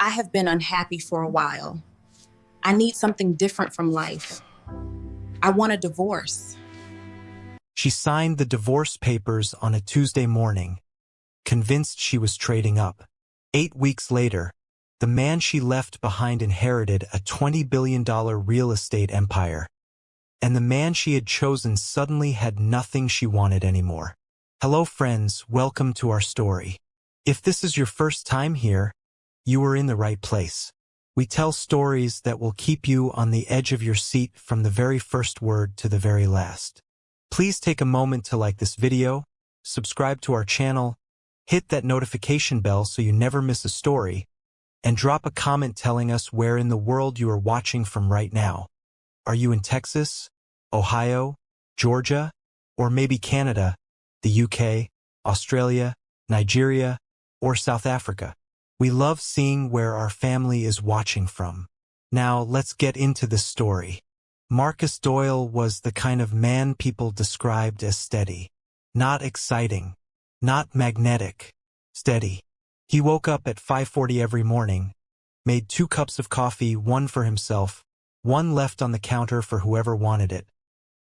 I have been unhappy for a while. I need something different from life. I want a divorce. She signed the divorce papers on a Tuesday morning, convinced she was trading up. 8 weeks later, the man she left behind inherited a $20 billion real estate empire, and the man she had chosen suddenly had nothing she wanted anymore. Hello friends, welcome to our story. If this is your first time here, you are in the right place. We tell stories that will keep you on the edge of your seat from the very first word to the very last. Please take a moment to like this video, subscribe to our channel, hit that notification bell so you never miss a story, and drop a comment telling us where in the world you are watching from right now. Are you in Texas, Ohio, Georgia, or maybe Canada, the UK, Australia, Nigeria, or South Africa? We love seeing where our family is watching from. Now let's get into the story. Marcus Doyle was the kind of man people described as steady. Not exciting, not magnetic, steady. He woke up at 5:40 every morning, made 2 cups of coffee, one for himself, one left on the counter for whoever wanted it,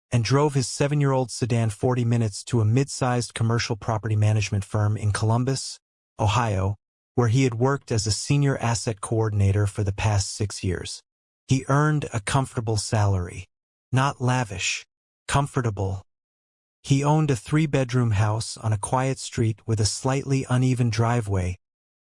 and drove his 7-year-old sedan 40 minutes to a mid-sized commercial property management firm in Columbus, Ohio, where he had worked as a senior asset coordinator for the past 6 years. He earned a comfortable salary. Not lavish, comfortable. He owned a 3-bedroom house on a quiet street with a slightly uneven driveway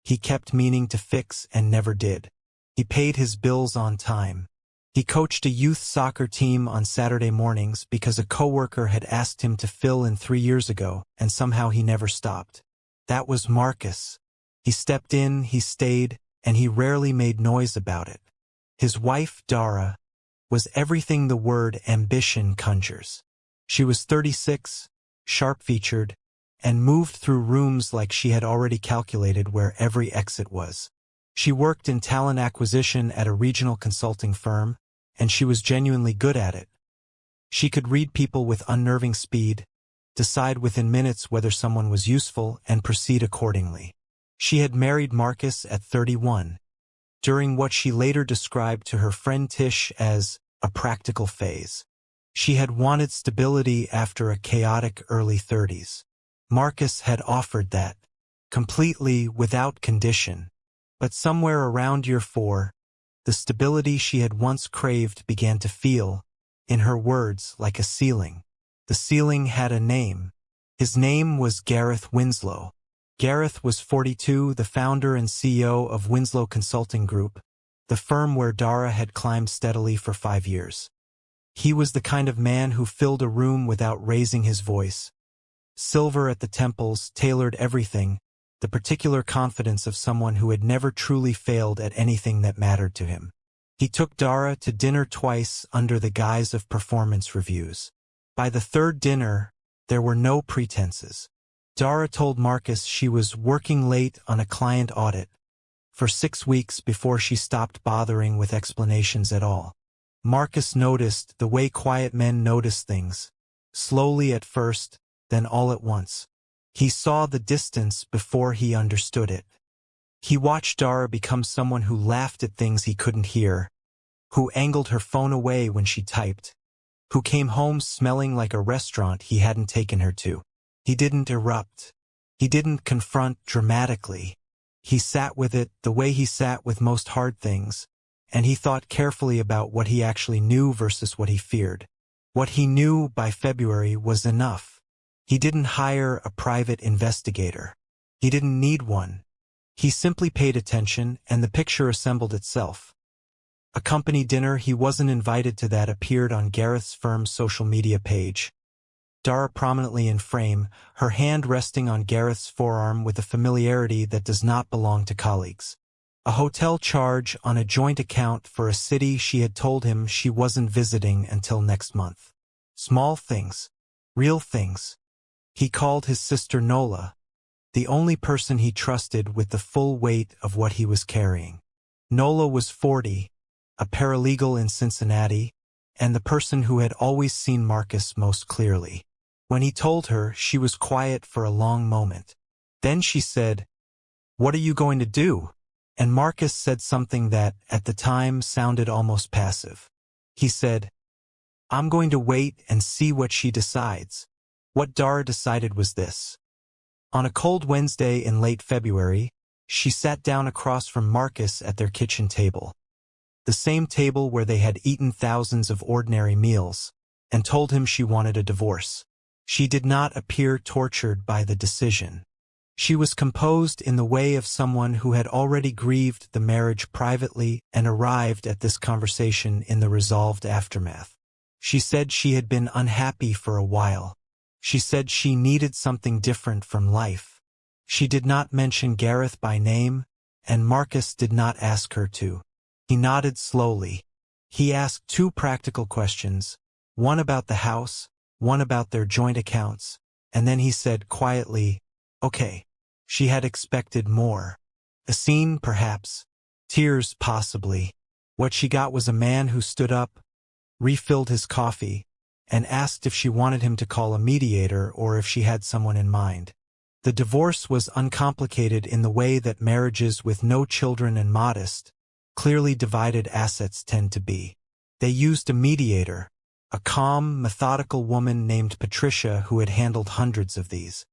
he kept meaning to fix and never did. He paid his bills on time. He coached a youth soccer team on Saturday mornings because a coworker had asked him to fill in 3 years ago, and somehow he never stopped. That was Marcus. He stepped in, he stayed, and he rarely made noise about it. His wife, Dara, was everything the word ambition conjures. She was 36, sharp-featured, and moved through rooms like she had already calculated where every exit was. She worked in talent acquisition at a regional consulting firm, and she was genuinely good at it. She could read people with unnerving speed, decide within minutes whether someone was useful, and proceed accordingly. She had married Marcus at 31, during what she later described to her friend Tish as a practical phase. She had wanted stability after a chaotic early 30s. Marcus had offered that, completely without condition. But somewhere around year 4, the stability she had once craved began to feel, in her words, like a ceiling. The ceiling had a name. His name was Gareth Winslow. Gareth was 42, the founder and CEO of Winslow Consulting Group, the firm where Dara had climbed steadily for 5 years. He was the kind of man who filled a room without raising his voice. Silver at the temples, tailored everything, the particular confidence of someone who had never truly failed at anything that mattered to him. He took Dara to dinner twice under the guise of performance reviews. By the 3rd dinner, there were no pretenses. Dara told Marcus she was working late on a client audit for 6 weeks before she stopped bothering with explanations at all. Marcus noticed the way quiet men notice things, slowly at first, then all at once. He saw the distance before he understood it. He watched Dara become someone who laughed at things he couldn't hear, who angled her phone away when she typed, who came home smelling like a restaurant he hadn't taken her to. He didn't erupt. He didn't confront dramatically. He sat with it the way he sat with most hard things, and he thought carefully about what he actually knew versus what he feared. What he knew by February was enough. He didn't hire a private investigator. He didn't need one. He simply paid attention, and the picture assembled itself. A company dinner he wasn't invited to that appeared on Gareth's firm's social media page. Dara prominently in frame, her hand resting on Gareth's forearm with a familiarity that does not belong to colleagues. A hotel charge on a joint account for a city she had told him she wasn't visiting until next month. Small things. Real things. He called his sister Nola, the only person he trusted with the full weight of what he was carrying. Nola was 40, a paralegal in Cincinnati, and the person who had always seen Marcus most clearly. When he told her, she was quiet for a long moment. Then she said, "What are you going to do?" and Marcus said something that, at the time, sounded almost passive. He said, "I'm going to wait and see what she decides." What Dara decided was this. On a cold Wednesday in late February, she sat down across from Marcus at their kitchen table, the same table where they had eaten thousands of ordinary meals, and told him she wanted a divorce. She did not appear tortured by the decision. She was composed in the way of someone who had already grieved the marriage privately and arrived at this conversation in the resolved aftermath. She said she had been unhappy for a while. She said she needed something different from life. She did not mention Gareth by name, and Marcus did not ask her to. He nodded slowly. He asked two practical questions, one about the house, one about their joint accounts, and then he said quietly, "Okay." She had expected more. A scene, perhaps. Tears, possibly. What she got was a man who stood up, refilled his coffee, and asked if she wanted him to call a mediator or if she had someone in mind. The divorce was uncomplicated in the way that marriages with no children and modest, clearly divided assets tend to be. They used a mediator, a calm, methodical woman named Patricia who had handled hundreds of these.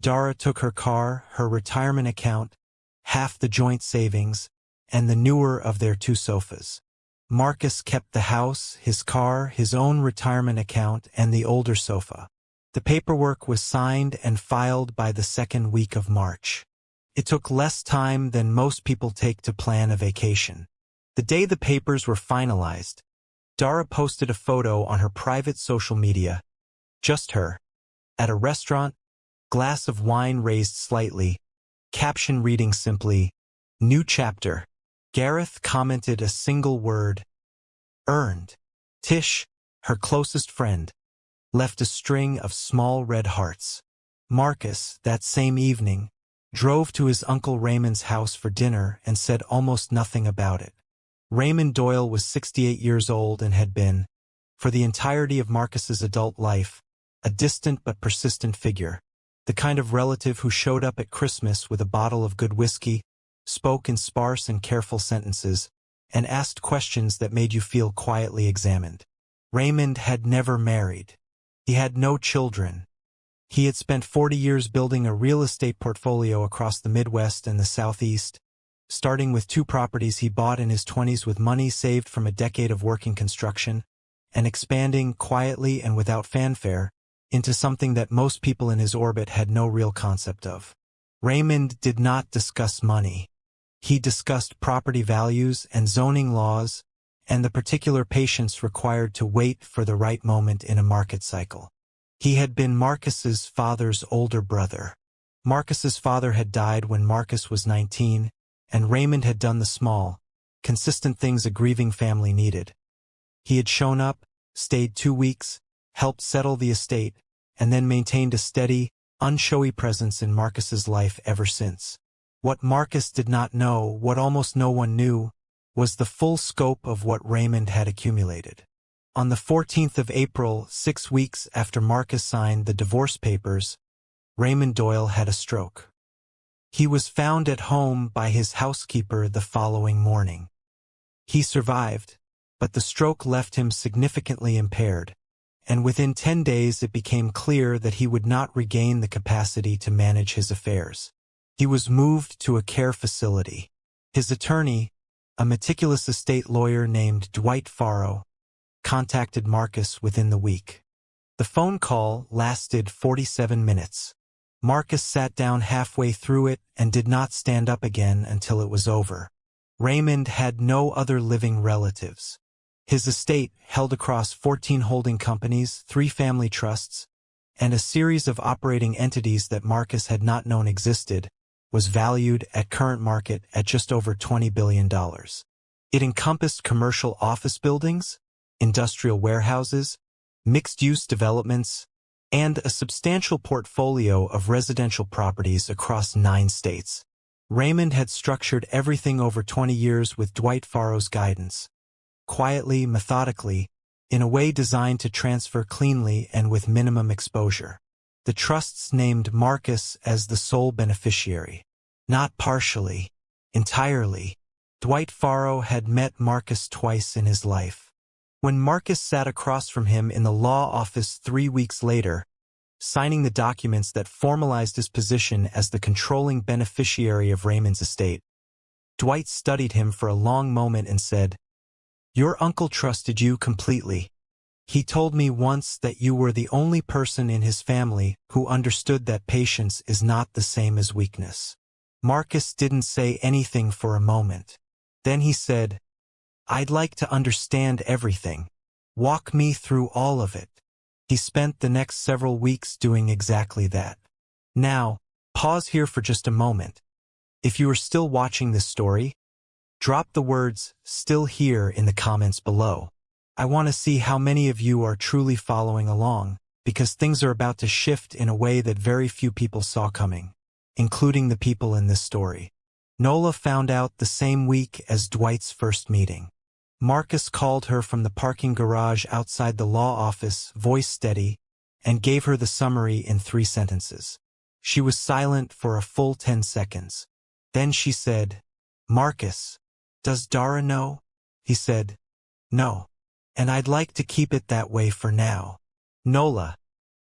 Dara took her car, her retirement account, half the joint savings, and the newer of their two sofas. Marcus kept the house, his car, his own retirement account, and the older sofa. The paperwork was signed and filed by the second week of March. It took less time than most people take to plan a vacation. The day the papers were finalized, Dara posted a photo on her private social media, just her, at a restaurant, glass of wine raised slightly, caption reading simply, "New chapter." Gareth commented a single word, "Earned." Tish, her closest friend, left a string of small red hearts. Marcus, that same evening, drove to his Uncle Raymond's house for dinner and said almost nothing about it. Raymond Doyle was 68 years old and had been, for the entirety of Marcus's adult life, a distant but persistent figure. The kind of relative who showed up at Christmas with a bottle of good whiskey, spoke in sparse and careful sentences, and asked questions that made you feel quietly examined. Raymond had never married. He had no children. He had spent 40 years building a real estate portfolio across the Midwest and the Southeast, starting with 2 properties he bought in his 20s with money saved from a decade of working construction, and expanding quietly and without fanfare into something that most people in his orbit had no real concept of. Raymond did not discuss money. He discussed property values and zoning laws and the particular patience required to wait for the right moment in a market cycle. He had been Marcus's father's older brother. Marcus's father had died when Marcus was 19, and Raymond had done the small, consistent things a grieving family needed. He had shown up, stayed 2 weeks, helped settle the estate, and then maintained a steady, unshowy presence in Marcus's life ever since. What Marcus did not know, what almost no one knew, was the full scope of what Raymond had accumulated. On the 14th of April, 6 weeks after Marcus signed the divorce papers, Raymond Doyle had a stroke. He was found at home by his housekeeper the following morning. He survived, but the stroke left him significantly impaired, and within 10 days it became clear that he would not regain the capacity to manage his affairs. He was moved to a care facility. His attorney, a meticulous estate lawyer named Dwight Farrow, contacted Marcus within the week. The phone call lasted 47 minutes. Marcus sat down halfway through it and did not stand up again until it was over. Raymond had no other living relatives. His estate, held across 14 holding companies, 3 family trusts, and a series of operating entities that Marcus had not known existed, was valued at current market at just over $20 billion. It encompassed commercial office buildings, industrial warehouses, mixed-use developments, and a substantial portfolio of residential properties across 9 states. Raymond had structured everything over 20 years with Dwight Farrow's guidance, quietly, methodically, in a way designed to transfer cleanly and with minimum exposure. The trusts named Marcus as the sole beneficiary. Not partially. entirely. Dwight Farrow had met Marcus twice in his life. When Marcus sat across from him in the law office 3 weeks later, signing the documents that formalized his position as the controlling beneficiary of Raymond's estate, Dwight studied him for a long moment and said, "Your uncle trusted you completely. He told me once that you were the only person in his family who understood that patience is not the same as weakness." Marcus didn't say anything for a moment. Then he said, "I'd like to understand everything. Walk me through all of it." He spent the next several weeks doing exactly that. Now, pause here for just a moment. If you are still watching this story, drop the words "still here" in the comments below. I want to see how many of you are truly following along, because things are about to shift in a way that very few people saw coming, including the people in this story. Nola found out the same week as Dwight's first meeting. Marcus called her from the parking garage outside the law office, voice steady, and gave her the summary in 3 sentences. She was silent for a full 10 seconds. Then she said, "Marcus, does Dara know?" He said, "No. And I'd like to keep it that way for now." Nola,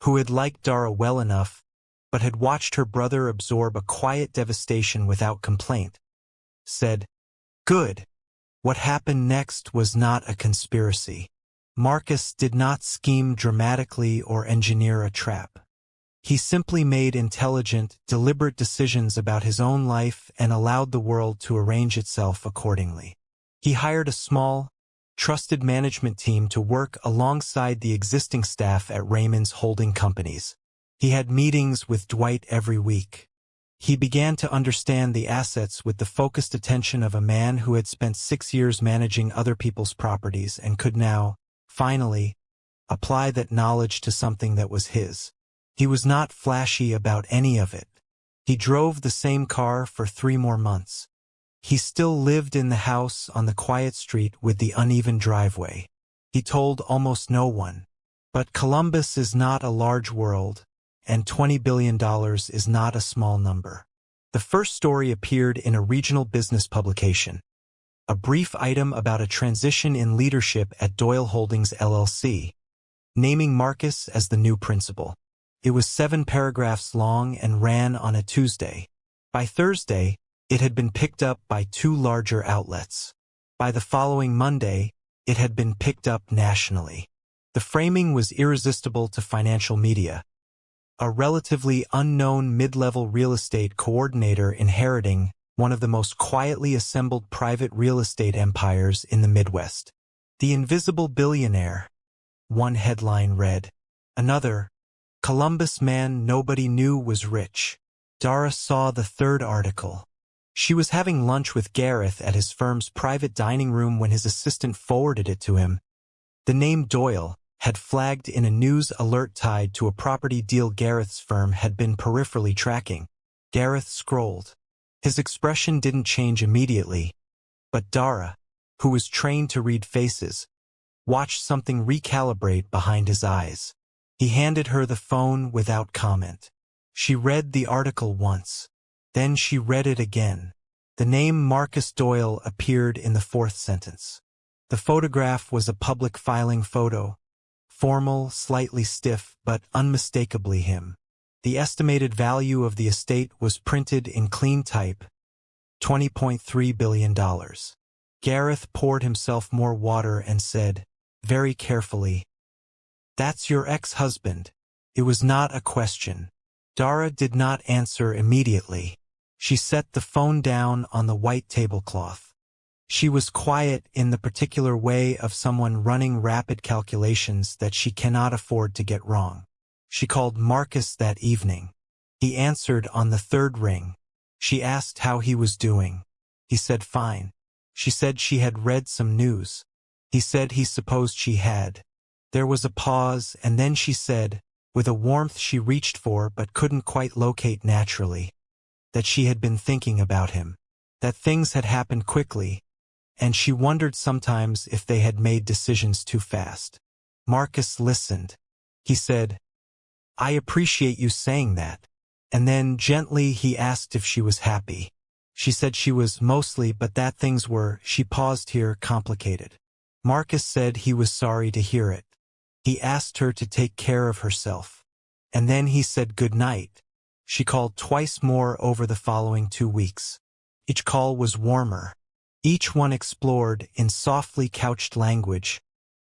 who had liked Dara well enough, but had watched her brother absorb a quiet devastation without complaint, said, "Good." What happened next was not a conspiracy. Marcus did not scheme dramatically or engineer a trap. He simply made intelligent, deliberate decisions about his own life and allowed the world to arrange itself accordingly. He hired a small, trusted management team to work alongside the existing staff at Raymond's holding companies. He had meetings with Dwight every week. He began to understand the assets with the focused attention of a man who had spent 6 years managing other people's properties and could now, finally, apply that knowledge to something that was his. He was not flashy about any of it. He drove the same car for 3 more months. He still lived in the house on the quiet street with the uneven driveway. He told almost no one. But Columbus is not a large world, and $20 billion is not a small number. The first story appeared in a regional business publication, a brief item about a transition in leadership at Doyle Holdings LLC, naming Marcus as the new principal. It was 7 paragraphs long and ran on a Tuesday. By Thursday, it had been picked up by 2 larger outlets. By the following Monday, it had been picked up nationally. The framing was irresistible to financial media. A relatively unknown mid-level real estate coordinator inheriting one of the most quietly assembled private real estate empires in the Midwest. The invisible billionaire, one headline read. Another, Columbus man nobody knew was rich. Dara saw the third article. She was having lunch with Gareth at his firm's private dining room when his assistant forwarded it to him. The name Doyle had flagged in a news alert tied to a property deal Gareth's firm had been peripherally tracking. Gareth scrolled. His expression didn't change immediately, but Dara, who was trained to read faces, watched something recalibrate behind his eyes. He handed her the phone without comment. She read the article once. Then she read it again. The name Marcus Doyle appeared in the 4th sentence. The photograph was a public filing photo. Formal, slightly stiff, but unmistakably him. The estimated value of the estate was printed in clean type, $20.3 billion. Gareth poured himself more water and said, very carefully, "That's your ex-husband." It was not a question. Dara did not answer immediately. She set the phone down on the white tablecloth. She was quiet in the particular way of someone running rapid calculations that she cannot afford to get wrong. She called Marcus that evening. He answered on the 3rd ring. She asked how he was doing. He said fine. She said she had read some news. He said he supposed she had. There was a pause, and then she said, with a warmth she reached for but couldn't quite locate naturally, that she had been thinking about him, that things had happened quickly, and she wondered sometimes if they had made decisions too fast. Marcus listened. He said, "I appreciate you saying that." And then gently he asked if she was happy. She said she was mostly, but that things were, she paused here, complicated. Marcus said he was sorry to hear it. He asked her to take care of herself. And then he said good night. She called twice more over the following 2 weeks. Each call was warmer. Each one explored, in softly couched language,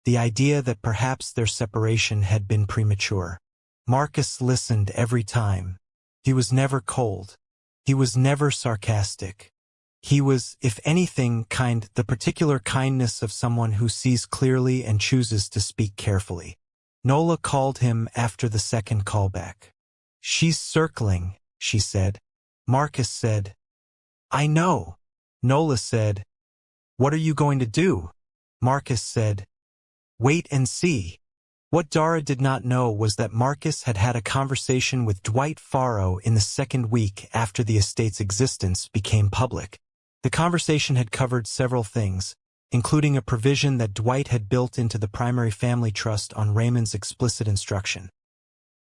the idea that perhaps their separation had been premature. Marcus listened every time. He was never cold. He was never sarcastic. He was, if anything, kind, the particular kindness of someone who sees clearly and chooses to speak carefully. Nola called him after the second callback. "She's circling," she said. Marcus said, "I know." Nola said, "What are you going to do?" Marcus said, "Wait and see." What Dara did not know was that Marcus had had a conversation with Dwight Farrow in the second week after the estate's existence became public. The conversation had covered several things, including a provision that Dwight had built into the primary family trust on Raymond's explicit instruction.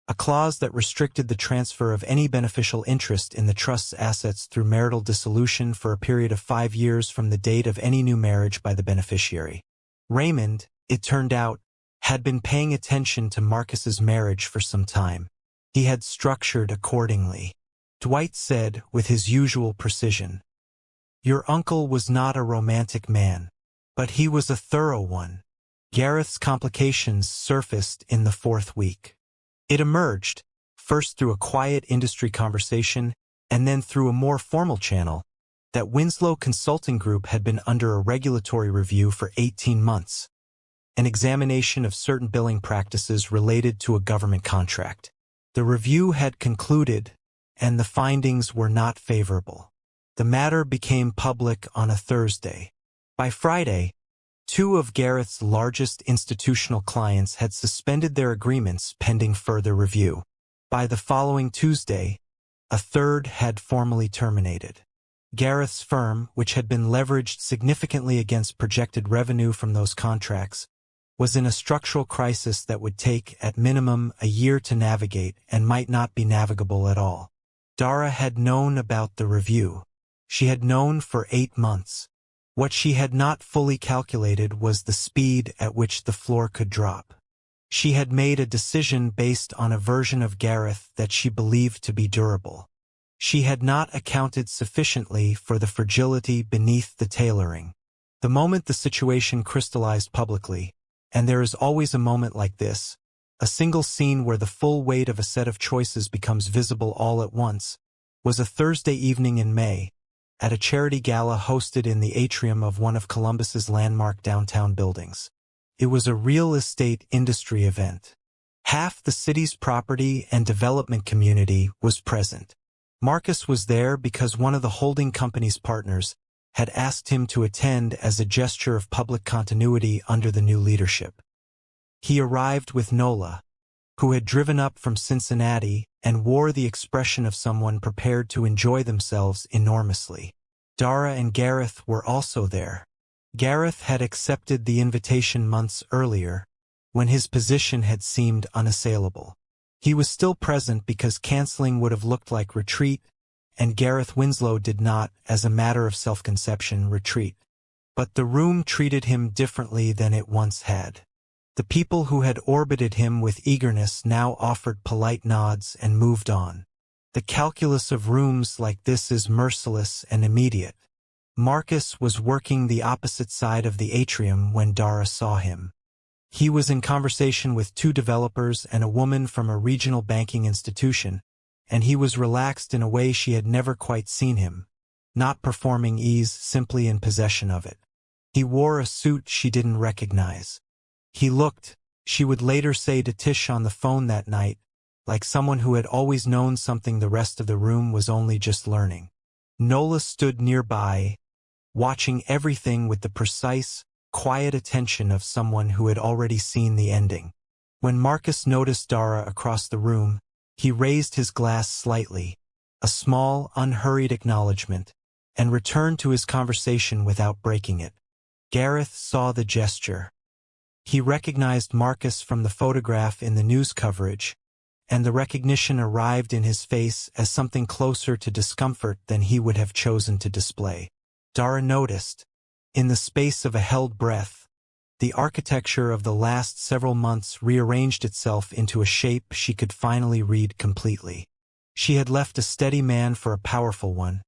A clause that restricted the transfer of any beneficial interest in the trust's assets through marital dissolution for a period of 5 years from the date of any new marriage by the beneficiary. Raymond, it turned out, had been paying attention to Marcus's marriage for some time. He had structured accordingly. Dwight said, with his usual precision, "Your uncle was not a romantic man, but he was a thorough one." Gareth's complications surfaced in the 4th week. It emerged, first through a quiet industry conversation and then through a more formal channel, that Winslow Consulting Group had been under a regulatory review for 18 months, an examination of certain billing practices related to a government contract. The review had concluded, and the findings were not favorable. The matter became public on a Thursday. By Friday, 2 of Gareth's largest institutional clients had suspended their agreements pending further review. By the following Tuesday, a third had formally terminated. Gareth's firm, which had been leveraged significantly against projected revenue from those contracts, was in a structural crisis that would take, at minimum, a year to navigate and might not be navigable at all. Dara had known about the review. She had known for 8 months. What she had not fully calculated was the speed at which the floor could drop. She had made a decision based on a version of Gareth that she believed to be durable. She had not accounted sufficiently for the fragility beneath the tailoring. The moment the situation crystallized publicly, and there is always a moment like this, a single scene where the full weight of a set of choices becomes visible all at once, was a Thursday evening in May, at a charity gala hosted in the atrium of one of Columbus's landmark downtown buildings. It was a real estate industry event. Half the city's property and development community was present. Marcus was there because one of the holding company's partners had asked him to attend as a gesture of public continuity under the new leadership. He arrived with Nola, who had driven up from Cincinnati and wore the expression of someone prepared to enjoy themselves enormously. Dara and Gareth were also there. Gareth had accepted the invitation months earlier, when his position had seemed unassailable. He was still present because canceling would have looked like retreat, and Gareth Winslow did not, as a matter of self-conception, retreat. But the room treated him differently than it once had. The people who had orbited him with eagerness now offered polite nods and moved on. The calculus of rooms like this is merciless and immediate. Marcus was working the opposite side of the atrium when Dara saw him. He was in conversation with 2 developers and a woman from a regional banking institution, and he was relaxed in a way she had never quite seen him, not performing ease, simply in possession of it. He wore a suit she didn't recognize. He looked, she would later say to Tish on the phone that night, like someone who had always known something the rest of the room was only just learning. Nola stood nearby, watching everything with the precise, quiet attention of someone who had already seen the ending. When Marcus noticed Dara across the room, he raised his glass slightly, a small, unhurried acknowledgement, and returned to his conversation without breaking it. Gareth saw the gesture. He recognized Marcus from the photograph in the news coverage, and the recognition arrived in his face as something closer to discomfort than he would have chosen to display. Dara noticed, in the space of a held breath, the architecture of the last several months rearranged itself into a shape she could finally read completely. She had left a steady man for a powerful one,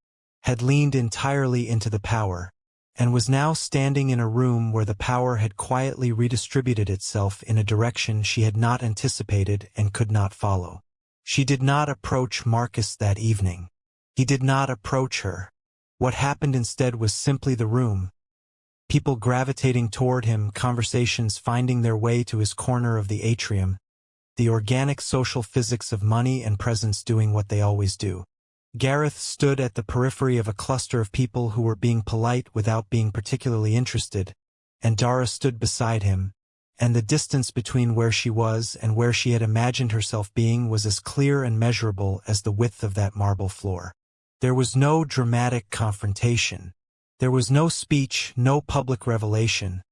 had leaned entirely into the power, and was now standing in a room where the power had quietly redistributed itself in a direction she had not anticipated and could not follow. She did not approach Marcus that evening. He did not approach her. What happened instead was simply the room. People gravitating toward him, conversations finding their way to his corner of the atrium, the organic social physics of money and presence doing what they always do. Gareth stood at the periphery of a cluster of people who were being polite without being particularly interested, and Dara stood beside him, and the distance between where she was and where she had imagined herself being was as clear and measurable as the width of that marble floor. There was no dramatic confrontation. There was no speech, no public revelation,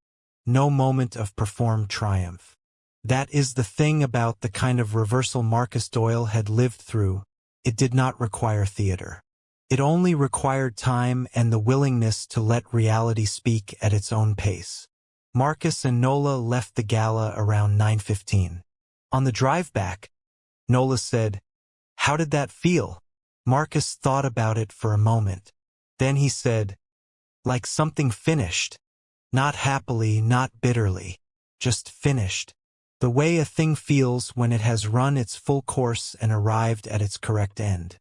no moment of performed triumph. That is the thing about the kind of reversal Marcus Doyle had lived through. It did not require theater. It only required time and the willingness to let reality speak at its own pace. Marcus and Nola left the gala around 9:15. On the drive back, Nola said, "How did that feel?" Marcus thought about it for a moment. Then he said, "Like something finished. Not happily, not bitterly. Just finished. The way a thing feels when it has run its full course and arrived at its correct end."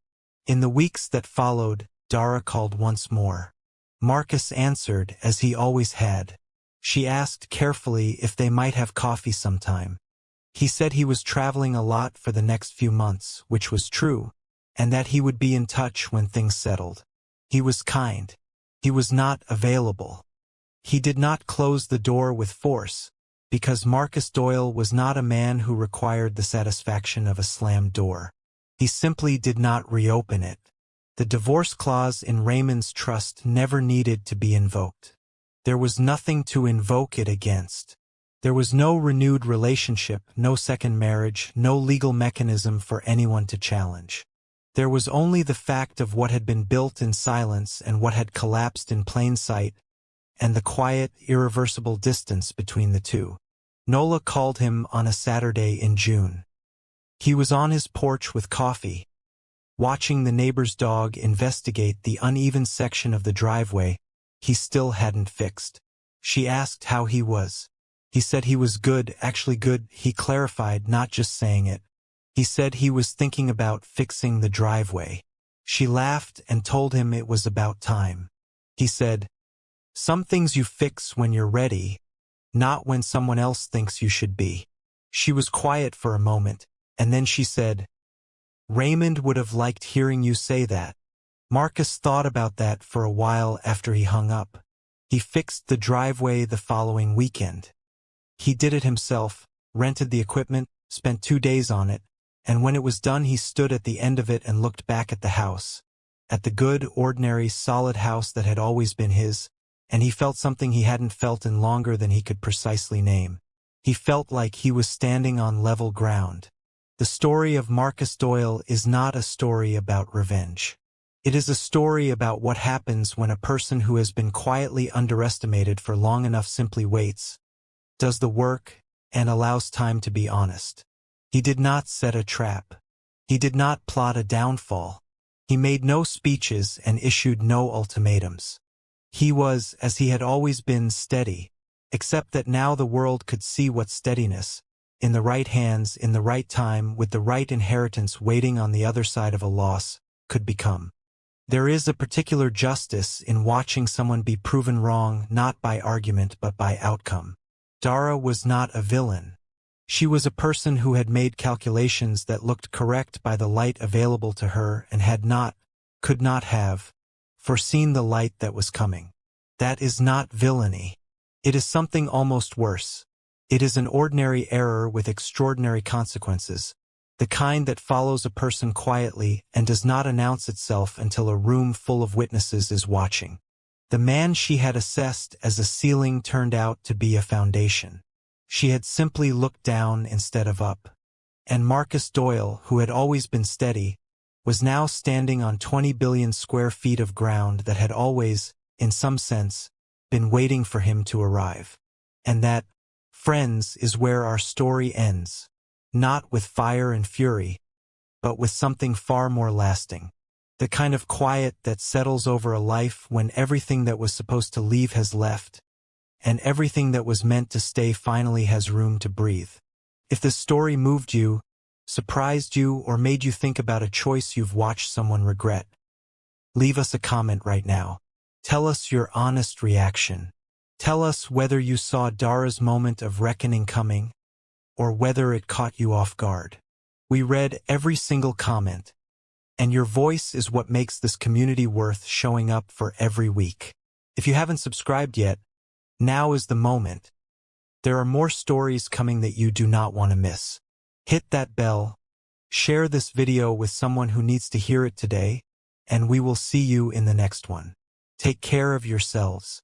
In the weeks that followed, Dara called once more. Marcus answered, as he always had. She asked carefully if they might have coffee sometime. He said he was traveling a lot for the next few months, which was true, and that he would be in touch when things settled. He was kind. He was not available. He did not close the door with force, because Marcus Doyle was not a man who required the satisfaction of a slammed door. He simply did not reopen it. The divorce clause in Raymond's trust never needed to be invoked. There was nothing to invoke it against. There was no renewed relationship, no second marriage, no legal mechanism for anyone to challenge. There was only the fact of what had been built in silence and what had collapsed in plain sight, and the quiet, irreversible distance between the two. Nola called him on a Saturday in June. He was on his porch with coffee, watching the neighbor's dog investigate the uneven section of the driveway he still hadn't fixed. She asked how he was. He said he was good, actually good, he clarified, not just saying it. He said he was thinking about fixing the driveway. She laughed and told him it was about time. He said, "Some things you fix when you're ready, not when someone else thinks you should be." She was quiet for a moment, and then she said, "Raymond would have liked hearing you say that." Marcus thought about that for a while after he hung up. He fixed the driveway the following weekend. He did it himself, rented the equipment, spent 2 days on it, and when it was done he stood at the end of it and looked back at the house, at the good, ordinary, solid house that had always been his, and he felt something he hadn't felt in longer than he could precisely name. He felt like he was standing on level ground. The story of Marcus Doyle is not a story about revenge. It is a story about what happens when a person who has been quietly underestimated for long enough simply waits, does the work, and allows time to be honest. He did not set a trap. He did not plot a downfall. He made no speeches and issued no ultimatums. He was, as he had always been, steady, except that now the world could see what steadiness, in the right hands, in the right time, with the right inheritance waiting on the other side of a loss, could become. There is a particular justice in watching someone be proven wrong not by argument but by outcome. Dara was not a villain. She was a person who had made calculations that looked correct by the light available to her and had not, could not have, foreseen the light that was coming. That is not villainy. It is something almost worse. It is an ordinary error with extraordinary consequences, the kind that follows a person quietly and does not announce itself until a room full of witnesses is watching. The man she had assessed as a ceiling turned out to be a foundation. She had simply looked down instead of up. And Marcus Doyle, who had always been steady, was now standing on 20 billion square feet of ground that had always, in some sense, been waiting for him to arrive. And that, friends, is where our story ends. Not with fire and fury, but with something far more lasting. The kind of quiet that settles over a life when everything that was supposed to leave has left, and everything that was meant to stay finally has room to breathe. If this story moved you, surprised you, or made you think about a choice you've watched someone regret, leave us a comment right now. Tell us your honest reaction. Tell us whether you saw Dara's moment of reckoning coming, or whether it caught you off guard. We read every single comment, and your voice is what makes this community worth showing up for every week. If you haven't subscribed yet, now is the moment. There are more stories coming that you do not want to miss. Hit that bell, share this video with someone who needs to hear it today, and we will see you in the next one. Take care of yourselves.